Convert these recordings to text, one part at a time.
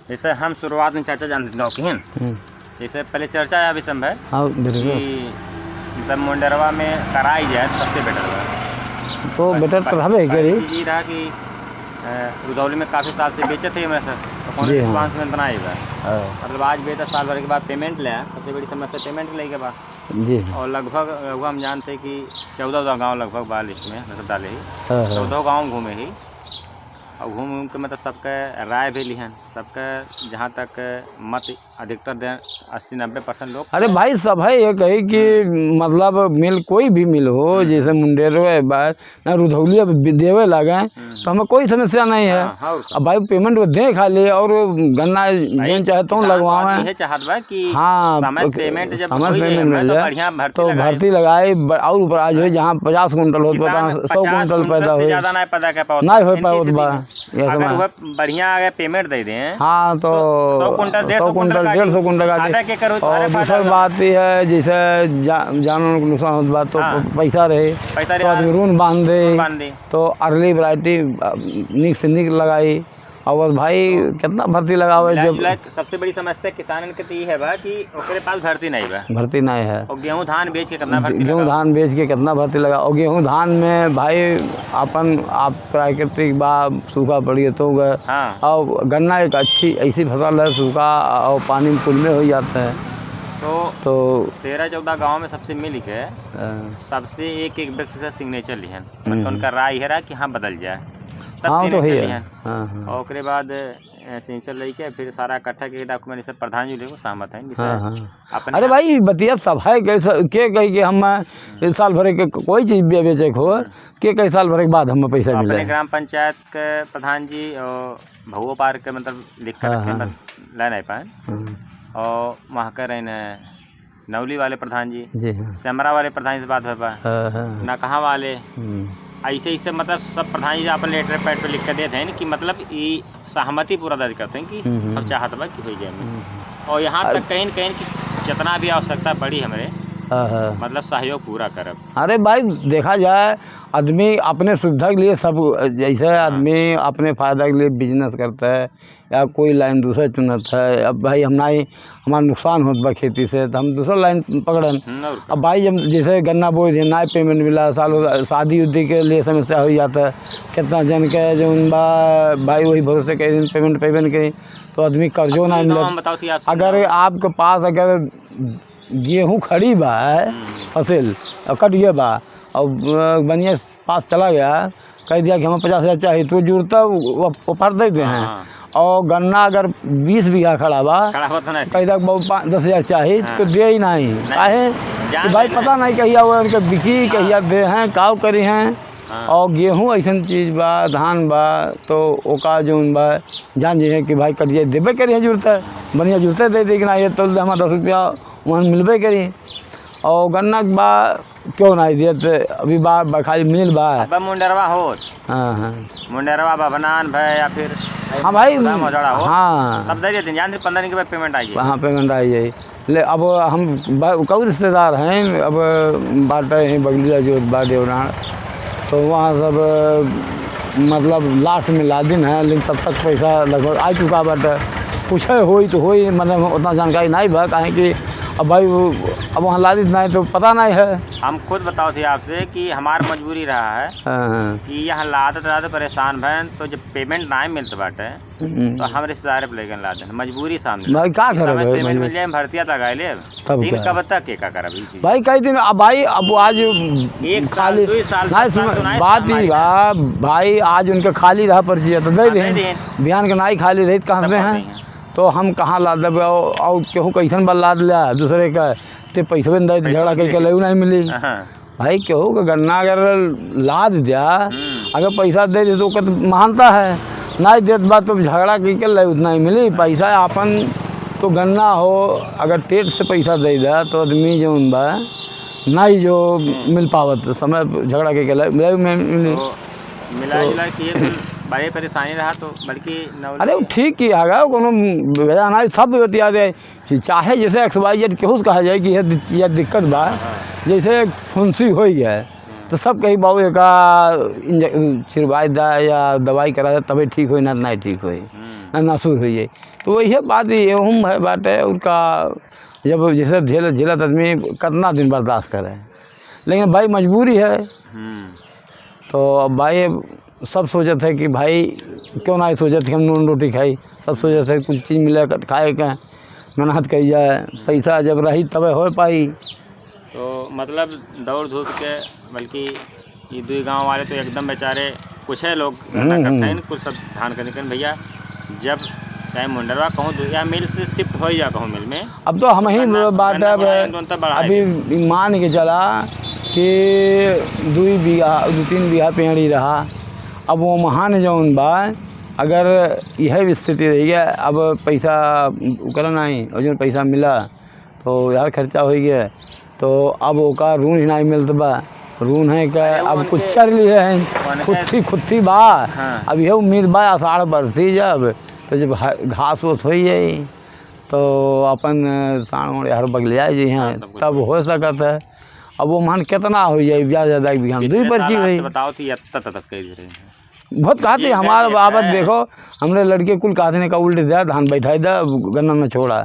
जैसे हम शुरुआत में चाचा जानते गाँव की हैं, जैसे पहले चर्चा है अभी समय कि मतलब मुंडेरवा में कराई जाए तो सबसे बेटर है। तो बेटर तो हमें चीज़ ये रहा कि रुदौली में काफ़ी साल से बेचे थे मैं सर, तो कौन रिस्पॉन्स में इतना ही मतलब आज बेहतर साल भर के बाद पेमेंट लिया, सबसे बड़ी समस्या पेमेंट ले के बाद जी। और लगभग हम जानते हैं कि 14 गाँव लगभग बाल इसमें मतलब डाले ही 14 गाँव घूमे ही और घूम के मतलब सबके राय भी लिहन, सबके जहाँ तक मत अधिकतर दें 80-90% लोग। अरे भाई सब है ये कही कि मतलब मिल कोई भी मिल हो, जैसे मुंडेरो बात ना रुधौली अब देवे लगे तो हमें कोई समस्या नहीं है। अब भाई पेमेंट वो दें खाली और गन्ना दें चाहे तो लगवाएं। हाँ पेमेंट जब मिल जाए तो भर्ती लगाए और ऊपर आज हो जहाँ 50 कुंटल हो 100 कुंटल पैदा हो नहीं हो पाए अगर बढ़िया अगर पेमेंट दे दें। हाँ तो 100 कुंटल 150 कुंटल और दूसरी बात भी है जैसे जानवर को नुकसान होता बात तो पैसा रहे तो आदमी रून बांध दे तो अर्ली वैरायटी निक से निक लगाई। और भाई कितना भर्ती लगावे जब सबसे बड़ी समस्या किसानन के ये है कि ओकरे पास भर्ती नहीं है और गेहूं धान बेच के कितना भर्ती लगा और गेहूं धान में भाई अपन आप प्राकृतिक बा सूखा पड़ी तो और गन्ना एक अच्छी ऐसी फसल है, सूखा और पानी में पुल में हो जाता है। तो 13-14 गाँव में सबसे मिल के सबसे एक व्यक्ति से सिग्नेचर लिहन, मतलब उनका राय है कि हाँ बदल जाए। हाँ तो है। और उसके बाद सिग्नेचर लेके फिर सारा इकट्ठा के डॉक्यूमेंट सब प्रधान जी को सहमत है। अरे भाई बतिया सब है के कही कि हम इस साल भरे के कोई चीज़ बेचे हो के कई साल भरे के बाद हमें पैसा मिले। ग्राम पंचायत के प्रधान जी और भगो पार्क के मतलब लिख कर रखे ला नहीं पाए और वहाँ का रहने नवली वाले प्रधान जी सेमरा वाले प्रधान से बात हो पाए ना कहाँ वाले ऐसे मतलब सब प्रधान जी अपन लेटर पैड पे लिख कर देते हैं कि मतलब ये सहमति पूरा दर्ज करते हैं कि हम चाहते हैं कि हो जाए और यहाँ तक कहीं कहीं की जितना भी आवश्यकता पड़ी हमारे मतलब सहयोग पूरा करब। अरे भाई देखा जाए आदमी अपने सुविधा के लिए सब जैसे आदमी अपने फ़ायदा के लिए बिजनेस करता है या कोई लाइन दूसरा चुनता है। अब भाई हमारा नुकसान होता बा खेती से तो हम दूसरा लाइन पकड़न। अब भाई जब जैसे गन्ना बोए थे ना पेमेंट मिला सालों शादी उदी के लिए समस्या हो जाता है, कितना जन के जो भाई वही भरोसे कहीं पेमेंट करें तो आदमी कर्जों ना मिले। अगर आपके पास अगर गेहूँ खड़ी बा फसल कट गया बा और बनिया पास चला गया कह दिया कि हमें 50,000 चाहिए तो जुड़ता वो फर देते हैं और गन्ना अगर 20 बीघा खड़ा बा कह दिया 10,000 चाहिए तो दे ही नहीं काहे तो भाई पता नहीं कहिया वो उनके बिकी कहिया दे हैं काव करी हैं। और गेहूँ ऐसा चीज़ बा धान बा तो ओका जो बा जान जी है कि भाई कटिए देवे करिए जुड़ता है बढ़िया जुड़ते दे देना ये तो हमारा 10 रुपया वहाँ मिलबे करी और गन्ना के बा क्यों नहीं दिए अभी बा खाली मिल बा मुंडेरवा हो। हाँ मुंडेरवा भवनान भाई या फिर हाँ भाई हाँ तब दे देते हैं 15 दिन के बाद पेमेंट आई है। हाँ पेमेंट आई है ले अब हम कई रिश्तेदार हैं अब बाटे हैं बगलिया जो बाटे तो वहाँ सब मतलब लास्ट में ला दिन है लेकिन तब तक पैसा लगभग आ चुका बाटे पूछे होई तो होई मतलब उतना जानकारी नहीं बा काहे कि अब भाई अब वहाँ लादित नहीं तो पता नहीं है। हम खुद बताओ थे आपसे कि हमारा मजबूरी रहा है कि यहाँ लादत परेशान भैन तो जब पेमेंट नहीं मिलते बाटे तो हम रिश्तेदार पे लेकर लाते हैं मजबूरी सामने भाई क्या करे पेमेंट मिल जाए भर्तियाँ लगा ले दिन कब तक क्या कर भाई कई दिन अब भाई अब आज एक साल 2 साल बात ही भाई आज उनका खाली रहा पर्ची तो दे दें बिहान के नाई खाली रही कहाँ से हैं तो हम कहाँ लाद देवे और केहू कैसन बार लाद लिया दूसरे का तो पैसे भी नहीं झगड़ा करके ले नहीं मिली भाई केहू का गन्ना अगर लाद दिया अगर पैसा दे दे तो मानता है नहीं देत बात तो झगड़ा करके ले उतना ही मिली पैसा अपन तो गन्ना हो अगर टेट से पैसा दे दिया तो आदमी जो बा नहीं जो मिल पावत समय झगड़ा करके ले मिली बड़े परेशानी रहा तो बल्कि अरे ठीक ही आगा कोनो वजह नहीं सब बतिया दे चाहे जैसे XYZ केहू कहा जाए कि यह दिक्कत बा जैसे फुंसी हो गया तो सब कहीं बाबू एक छिड़वाई दा या दवाई करा दे तभी ठीक हो ना नहीं ठीक हो। नासूर हुई है। तो वही बात एवं है बात है उनका, जब जैसे झेलत आदमी कितना दिन बर्दाश्त करे, लेकिन भाई मजबूरी है। तो अब भाई सब सोचते थे कि भाई क्यों ना सोचते थे हम नून रोटी खाई, सब सोचते थे कुछ चीज़ मिले खाए के मेहनत कही जाए, पैसा जब रही तब हो पाई। तो मतलब दौड़ धूप के, बल्कि ये दो गांव वाले तो एकदम बेचारे, कुछ है लोग करते हैं, कुछ सब धान करने के भैया जब चाहे मुंडरवा कहूँ या मिल से शिफ्ट हो जा कहूँ मिल में। अब तो हम ही बात है अभी मान के चला कि 2-3 बीघा पेड़ ही रहा। अब वो महान जौन बा अगर यह स्थिति रही है, अब पैसा करना नहीं और जो पैसा मिला तो यार खर्चा हो गया, तो अब ओका रून ही नहीं मिलता बा, रून है क्या अब कुछ चल लिए हैं खुत्ती बा। अब यह उम्मीद बा आषाढ़ बरसी जब, तो जब घास वोस हो जाए तो अपन साण मोड़े हर बगले आ जाए हैं तब हो सकता है। अब वो मान कितना हो जाए ज़्यादा बीघा 2 पर्ची हुई। बताओ थी बहुत कहते हमारा बाबत देखो, हमने लड़के कुल कहते ने का उल्टे दिया धान बैठाई दा गन्ना में छोड़ा,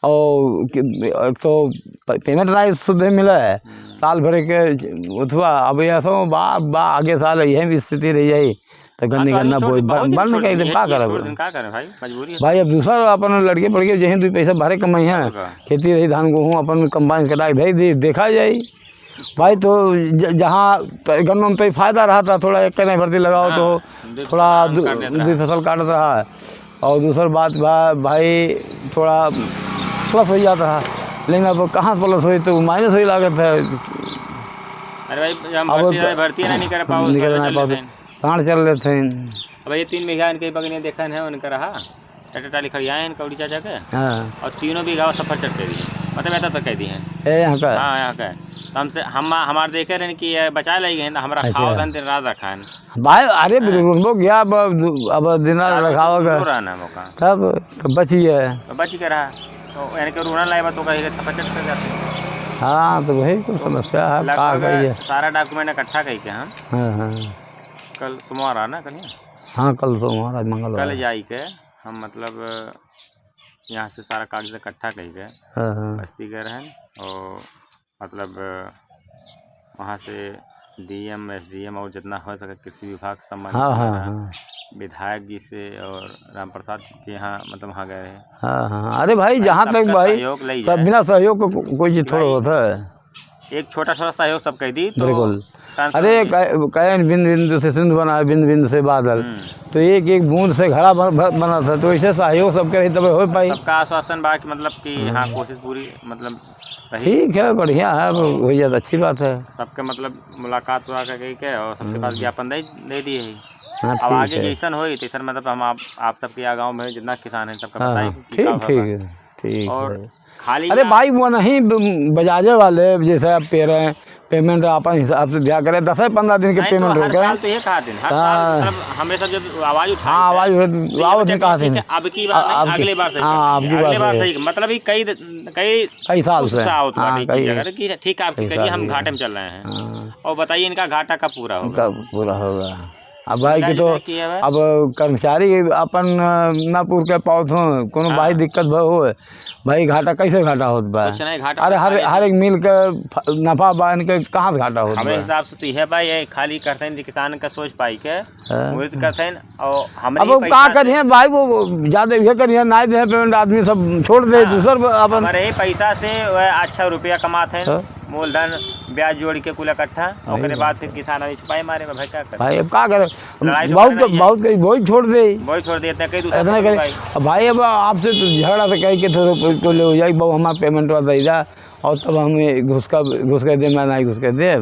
और तो पेमेंट नहीं शुद्ध मिला है साल भर के उठवा। अब ऐसा बा आगे साल यही स्थिति रही जाए तो गन्ना बोई बंद कर दे, क्या करे भाई। अब दूसरा अपन लड़के पड़ गए जहीं 2 पैसा भरे कमाई है, खेती रही धान गेहूँ अपन कंबाइन कटाई भाई देखा जाए भाई। तो जहाँ गन्नों में फ़ायदा रहा था, थोड़ा एक कहीं भर्ती लगाओ तो थोड़ा 2 फसल काट रहा है, और दूसरी बात भाई थोड़ा प्लस हो जाता है, लेकिन अब कहाँ प्लस हुई तो माइनस हुई लागत है। अरे भाई भर्ती नहीं कर पाओ साढ़ चल रहे थे। अब ये 3 बीघा इनके बगने देखा है उनका रहा टाली खड़िया है कौड़ी चाचा के, और 3 बीघा सफर चढ़ते दिए, मतलब ऐसा तो कह दिए हैं यहाँ का। हाँ यहाँ का तो हमसे हमारे देखे रहे कि बचा लेंगे हमारा खाओ दिन रात रखा है भाई। अरे गया अब दिन रात रखा होगा तब तो बची है, बच के रहा तो यानी कि रोना लाए तो कहीं सफर चढ़ कर जाते। हाँ तो वही कुछ समस्या है, सारा डॉक्यूमेंट इकट्ठा कही के। हाँ कल सोमवार आ ना, कल हाँ कल सोमवार आज मंगलवार, कल जाई के हम मतलब यहाँ से सारा कागज इकट्ठा कही गए बस्ती गए हैं, और मतलब वहाँ से DM SDM और जितना हो सके कृषि विभाग संबंधित विधायक जी से और राम प्रसाद के यहाँ मतलब वहाँ गए हैं। हाँ अरे भाई जहाँ तक भाई सब बिना सहयोग को कोई चीज़ थोड़ा होता है, एक छोटा सहयोग सब कह दी तो बिल्कुल। अरे कहे बिंदु से सिंधु बना, बिंदु से बादल, तो एक बूंद से घड़ा बना था, तो ऐसे सहयोग सब करे तब हो पाई। सबका आश्वासन बा कि मतलब कि हाँ कोशिश पूरी मतलब ठीक है, बढ़िया है, हो जाए अच्छी बात है। सबके मतलब मुलाकात हुआ के और सबके पास ज्ञापन दे दिए है। अब आगे जैसन हो तैसन मतलब हम आप सबके गाँव में जितना किसान है सबका बताइए। ठीक और खाली अरे भाई वो नहीं बजाजे वाले जैसे आप पेमेंट अपन हिसाब से दिया करें, 10-15 दिन के पेमेंट हो गए तो ये कहा दिन हमेशा जब आवाज उठा आवाज कहा दिन अब की बार अगले बार सही, अगले बार सही मतलब कई साल से ठीक है आपकी करिए, हम घाटे में चल रहे हैं और बताइए इनका घाटा कब पूरा होगा। अब भाई के तो अब कर्मचारी अपन ना पूर के पाओ को भाई दिक्कत हो भाई, घाटा कैसे घाटा होता बा। अरे हर एक मिल के नफा बा इनके कहाँ से घाटा होता हमारे हिसाब से तो यह भाई ये खाली करते हैं किसान का सोच पाई के करते हैं, और हम अब कहाँ करिए भाई वो ज़्यादा ये करिए ना दे पेमेंट आदमी सब छोड़ दे दूसर अपन हमारे पैसा से अच्छा रुपया कमाते हैं, मूलधन ब्याज जोड़ के कुल इकट्ठा, और बाद फिर किसान अभी छुपाई मारे भाई क्या करे, भाई अब क्या करे, बहुत वही छोड़ दे कई दूसरे भाई। अब आपसे तो झगड़ा से कह के तो ले हो जाए बहु हमारा पेमेंट वाला दे जा, और तब हमें घुस कर दे, मैं नहीं घुस कर दे,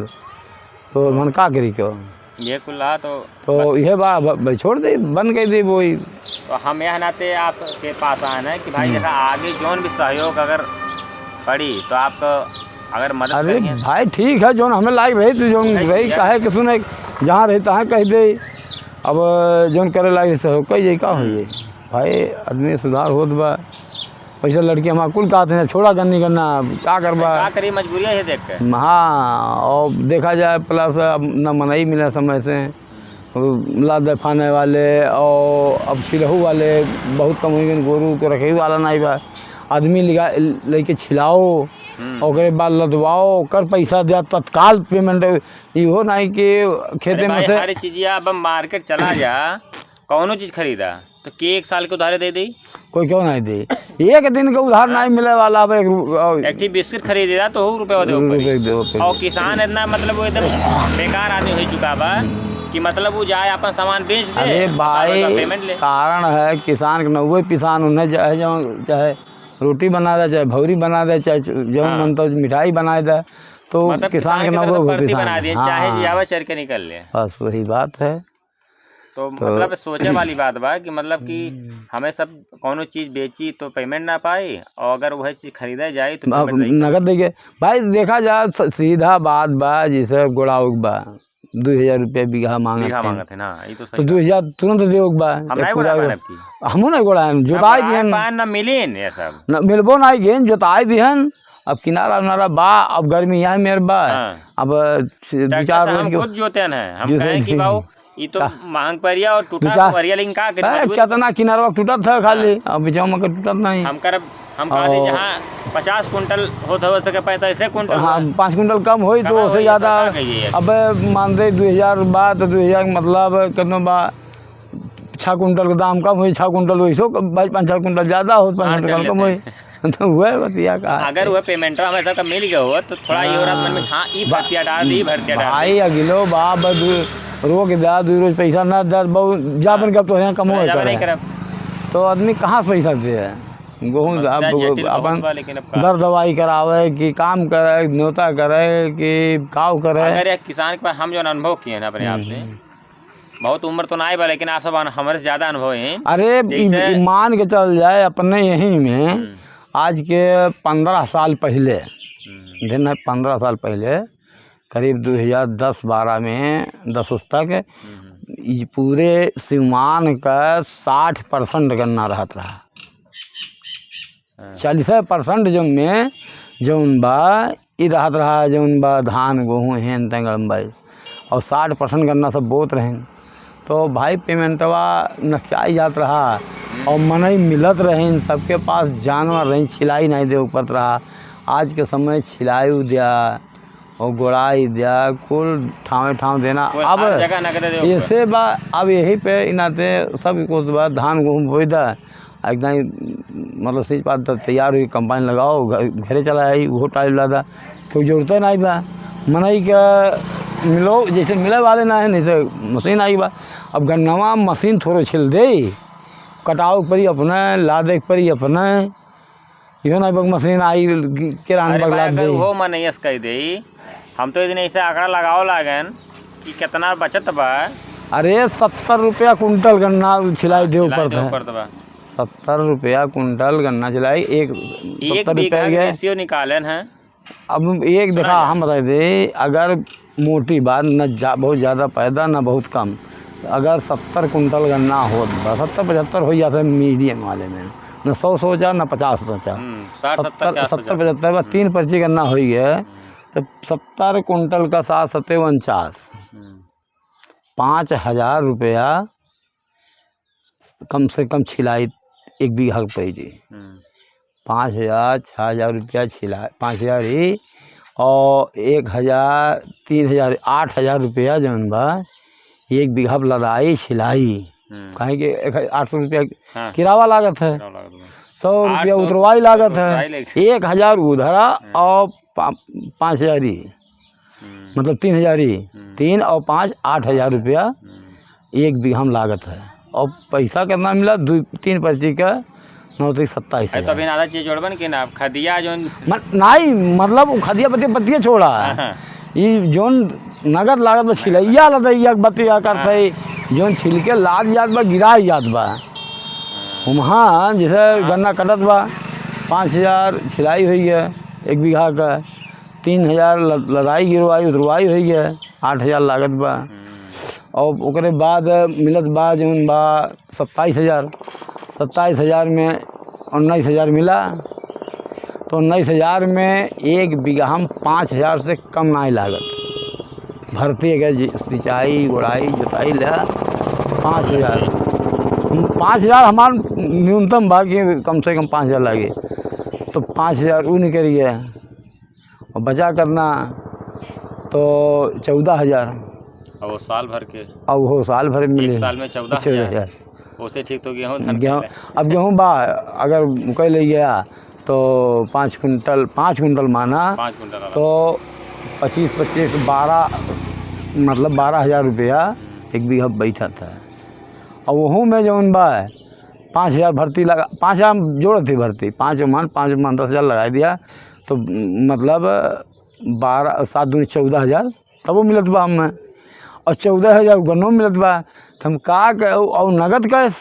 तो मन क्या करी क्यों ये कुल रहा तो यह बात छोड़ दे, बंद कर दे वही। तो हम यह नाते आपके पास आए हैं कि भाई जैसा आगे जोन भी सहयोग अगर पड़ी तो आप अगर मदद। अरे भाई ठीक है, जोन हमें लायक रही तो जोन रही कहे कि सुने जहाँ रही तहाँ कह दे, अब जोन करे लायक सहयोग कही जाए का हो जाए भाई, आदमी सुधार होत बा। पैसा लड़की हमारा कुल कहते हैं छोड़ा गन्नी करना क्या करवा करी मजबूरी है देख के। हाँ और देखा जाए प्लस अब न मनाई मिला समय से, लाद फाने वाले और अब छिलहू वाले बहुत कम हो गए, गोरू को रखे वाला नहीं बा। आदमी लेके छिलाओ और बाद लदवाओ कर पैसा दिया तत्काल पेमेंट। इहो नहीं कि खेते में से सारी चीज़ें अब मार्केट चला जा कौनो चीज़ खरीदा तो के 1 साल के उधारे दे दी, कोई क्यों नहीं दे, एक दिन का उधार नहीं मिले वाला। अब एक बिस्किट खरीदेगा तो ₹100 दो और किसान इतना मतलब वो एकदम बेकार आदमी हो चुका बा कि मतलब वो जाए अपन सामान बेच दे। अरे भाई पेमेंट ले, कारण है किसान के 90 किसान उन्हें चाहे रोटी बना दे, चाहे भौरी बना दे, चाहे जो मन तो मिठाई बना दे, तो मतलब किसान के 90 बना दिए, चाहे जियावा चर के निकल ले। बस वही बात है। तो मतलब सोचे वाली बात बा कि मतलब कि हमें सब कोनो चीज़ बेची तो पेमेंट ना पाई और अगर वह चीज़ खरीदा जाए तो नगद देंगे। भाई देखा जाए सीधा बात बा, जैसे गोड़ाऊ बा 2000 रुपये बीघा मांगते ना, ये तो 2000 तुरंत दे बा। हमो नहीं गोड़ा जोताई दिहन ना मिलीन ये सब न मिलबो नहीं गेन जोताई दिहन। अब किनारा उनारा बा, अब गर्मी यहाँ मेर बा। अब 2-4 रोज के जोते हैं हम कहें कि बाऊ ये तो मांग परिया और टूटा परिया, लेकिन का कितना किनारा टूटत था खाली, अब बिचाव में टूटत नहीं। हम कहते जहाँ 50 कुंटल होता हो सके 35 कुंटल, हाँ 5 कुंटल कम हो तो उससे ज़्यादा। अब मान दे 2000 बा तो 2000 मतलब कितना बा 6 कुंटल का दाम कम हो, 6 कुंटल वही सो 5-6 कुंटल ज़्यादा हो, 5 कुंटल कम हो तो हुआ बतिया का। अगर वह पेमेंट हमें सब मिल गया हो तो थोड़ा ये हो रहा मन में हाँ ये भर्तिया डाल दी भर्तिया डाल भाई अगिलो बाप रोक दिया 2 रोज पैसा ना दर बहुत जाबन का तो यहाँ कम हो तो आदमी कहाँ से पैसा दे। गेहूँ अपन दर दवाई करावे कि काम करे, न्योता करे कि काव करे। अगर एक किसान के पास हम जो अनुभव किए हैं अपने आप से, बहुत उम्र तो नहीं बा लेकिन आप सब हमारे से ज़्यादा अनुभव है। अरे मान के चल जाए अपने यहीं में आज के 15 साल पहले, 15 साल पहले करीब 2010-12 में 10 तक पूरे सिवान का 60% गन्ना रहता रहा। 40% जौन बा ये रहत रहा, जौन बा धान गेहूँ हेन तेन भाई, और 60% गन्ना सब बोत रहें। तो भाई पेमेंटवा नचाई जात रहा और मनई मिलत रहें, सबके पास जानवर रहें, छिलाई नहीं दे ऊपर रहा। आज के समय छिलाई दिया और गोड़ाई दिया कुल ठाव देना। अब ऐसे बा अब यही पे इनाते सब कुछ बा धान गेहूँ बोई दा एकदम मतलब सही बात तैयार हुई, कंबाइन लगाओ घरे चला आई वो टाइम ला कोई जरूरत नहीं बा। मनई का मिलो जैसे मिले वाले ना है, नहीं तो मशीन आई बा। अब गन्नवा मशीन थोड़ो छिल दे, कटाव परी अपने लादे परी अपने, इहो नहीं बग मशीन आई किरान बगला दे वो मन यस कह दे। हम तो इतने ऐसे आंकड़ा लगाओ लागन कि कितना बचत बा। अरे 70 रुपया कुंटल गन्ना छिलाई दे ऊपर था, 70 रुपया कुंटल गन्ना छिलाई। एक 70 रुपया रेशियो निकालन है। अब एक देखा हम बता दे, अगर मोटी बात न बहुत ज़्यादा पैदा न बहुत कम, अगर 70 कुंटल गन्ना हो 70-75 हो जाता है मीडियम वाले में, न 100 सोचा न 50 सोचा, 70-75 3 पर्ची गन्ना हो गया तो 70 कुंटल का 7-7-49 5,000 रुपया कम से कम छिलाई एक बीघा पे जी। 5,000-6,000 रुपया छिलाई, 5,000 ही और 1,000 3,000 8,000 रुपया जौन बा एक बीघा लदाई छिलाई। कहीं के 800 रुपया किरावा लागत है, 100 रुपया उतरवाई लागत है, 1,000 उधरा और 5,000 ही मतलब 3,000 ही 3 और 5 8,000 रुपया एक बीघा में लागत है। और पैसा कितना मिला 2-3 पर्ची का 9-27 तभी आधा चीज जोड़बन के ना खदिया जो नहीं मतलब खदिया बतिया छोड़ा ये जोन नगद लागत बा छिलैया लदैया बतिया करते जोन छिलके लाद जात बा गिरा जात बा वहाँ जैसे गन्ना कटत बा 5,000 छिलाई हुई है एक बीघा का, 3,000 लदाई गिरवाई उतरवाई हुई है, 8,000 लागत बा। और ओकरे बाद मिलत बा जौन बा 27,000 में 19,000 मिला। तो 19,000 में एक बीघा हम 5,000 से कम नहीं लागत भर्ती अगर सिंचाई गुड़ाई जुताई ले 5,000 5,000 हमार न्यूनतम बाकी कम से कम 5,000 लगे, तो 5,000 वो निकल गया और बचा करना तो 14,000। और वो साल भर के, अब वो साल भर में मिले, 1 साल में 14,000। उसे ठीक तो गेहूँ अब गेहूँ बा अगर मुकई ले गया तो 5 कुंटल माना 5 कुंटल तो 25 12 मतलब 12,000 रुपया 1 बीघा बैठा था। और वहू में जौन बा 5,000 भर्ती लगा, 5,000 जोड़ थी भर्ती, 5 मान 10,000 लगा दिया तो मतलब 12 7 दूनी 14,000 तब वो मिलत बा हमें, और 14,000 गन्नों मिलत बा। तो हम का और नगद कैश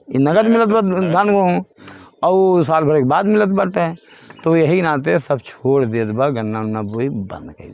नगद मिलत बा धान गेहूँ, और साल भर के बाद मिलत बाटे। तो यही नाते सब छोड़ देत बा, गन्ना उन्ना बोई बंद कर।